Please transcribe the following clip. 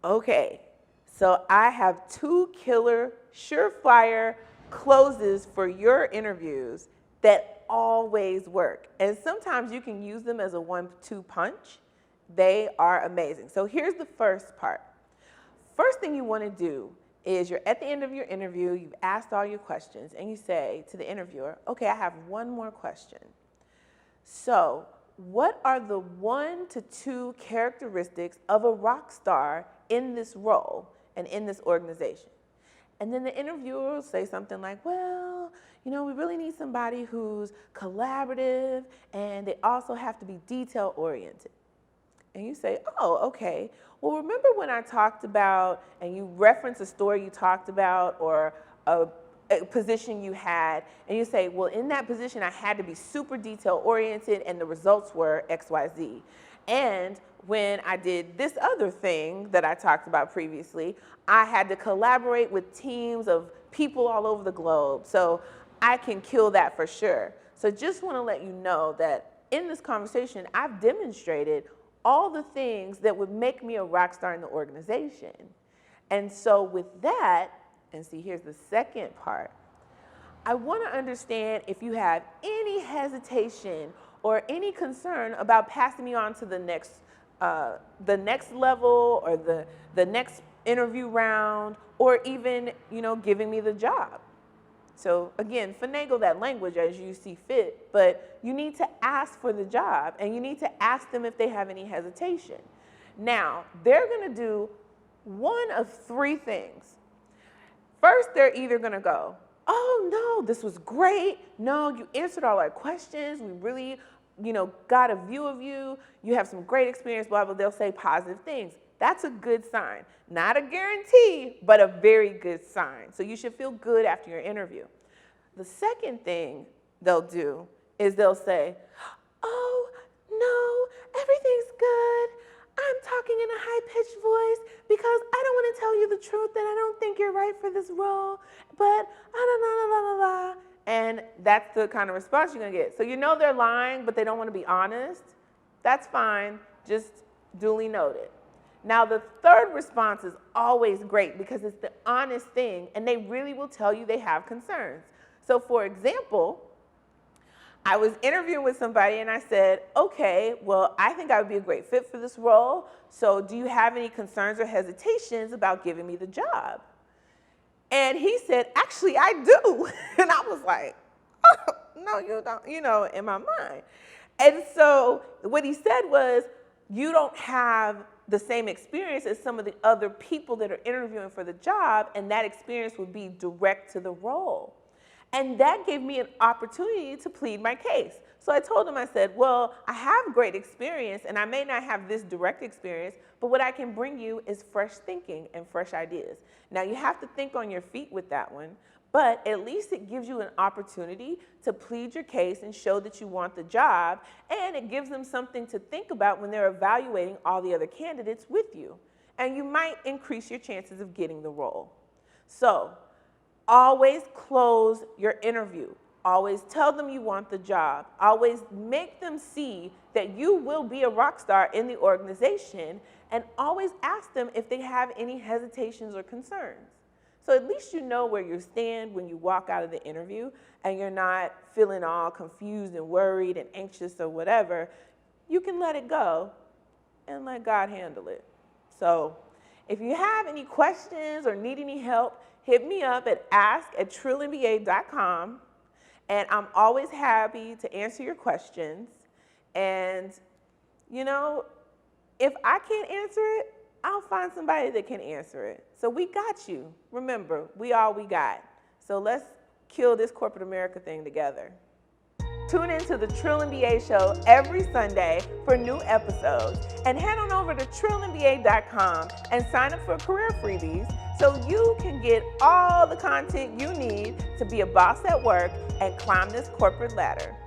Okay, so I have two killer, surefire closes for your interviews that always work. And sometimes you can use them as a 1-2 punch. They are amazing. So here's the first part. First thing you want to do is you're at the end of your interview, you've asked all your questions, and you say to the interviewer, okay, I have one more question. So, what are the 1 to 2 characteristics of a rock star in this role and in this organization? And then the interviewer will say something like, well, we really need somebody who's collaborative and they also have to be detail oriented. And you say, oh, okay. Well, remember when I talked about, and you reference a story you talked about or a position you had, and you say, well, in that position, I had to be super detail oriented and the results were X, Y, Z. And when I did this other thing that I talked about previously, I had to collaborate with teams of people all over the globe. So I can kill that for sure. So just want to let you know that in this conversation, I've demonstrated all the things that would make me a rock star in the organization. And so with that, and see, here's the second part. I want to understand if you have any hesitation or any concern about passing me on to the next level or the next interview round, or even, giving me the job. So again, finagle that language as you see fit, but you need to ask for the job and you need to ask them if they have any hesitation. Now, they're going to do one of 3 things. First, they're either going to go, oh, no, this was great. No, you answered all our questions. We really, got a view of you. You have some great experience, blah, blah. They'll say positive things. That's a good sign. Not a guarantee, but a very good sign. So you should feel good after your interview. The second thing they'll do is they'll say, oh, no, everything's good. I'm talking in a high-pitched voice because I don't want to tell you the truth that I don't think you're right for this role, but la. And that's the kind of response you're going to get. So they're lying, but they don't want to be honest. That's fine. Just duly noted. Now, the third response is always great because it's the honest thing, and they really will tell you they have concerns. So, for example, I was interviewing with somebody and I said, okay, well, I think I would be a great fit for this role. So do you have any concerns or hesitations about giving me the job? And he said, actually, I do. And I was like, oh, no, you don't, in my mind. And so what he said was, you don't have the same experience as some of the other people that are interviewing for the job, and that experience would be direct to the role. And that gave me an opportunity to plead my case. So I told him, I said, well, I have great experience, and I may not have this direct experience, but what I can bring you is fresh thinking and fresh ideas. Now, you have to think on your feet with that one, but at least it gives you an opportunity to plead your case and show that you want the job, and it gives them something to think about when they're evaluating all the other candidates with you. And you might increase your chances of getting the role. So, always close your interview. Always tell them you want the job. Always make them see that you will be a rock star in the organization, and always ask them if they have any hesitations or concerns. So at least you know where you stand when you walk out of the interview and you're not feeling all confused and worried and anxious or whatever. You can let it go and let God handle it. So if you have any questions or need any help, hit me up at ask@trilliumba.com, and I'm always happy to answer your questions. And, if I can't answer it, I'll find somebody that can answer it. So we got you. Remember, we all we got. So let's kill this corporate America thing together. Tune into the Trill MBA show every Sunday for new episodes. And head on over to trillimba.com and sign up for career freebies so you can get all the content you need to be a boss at work and climb this corporate ladder.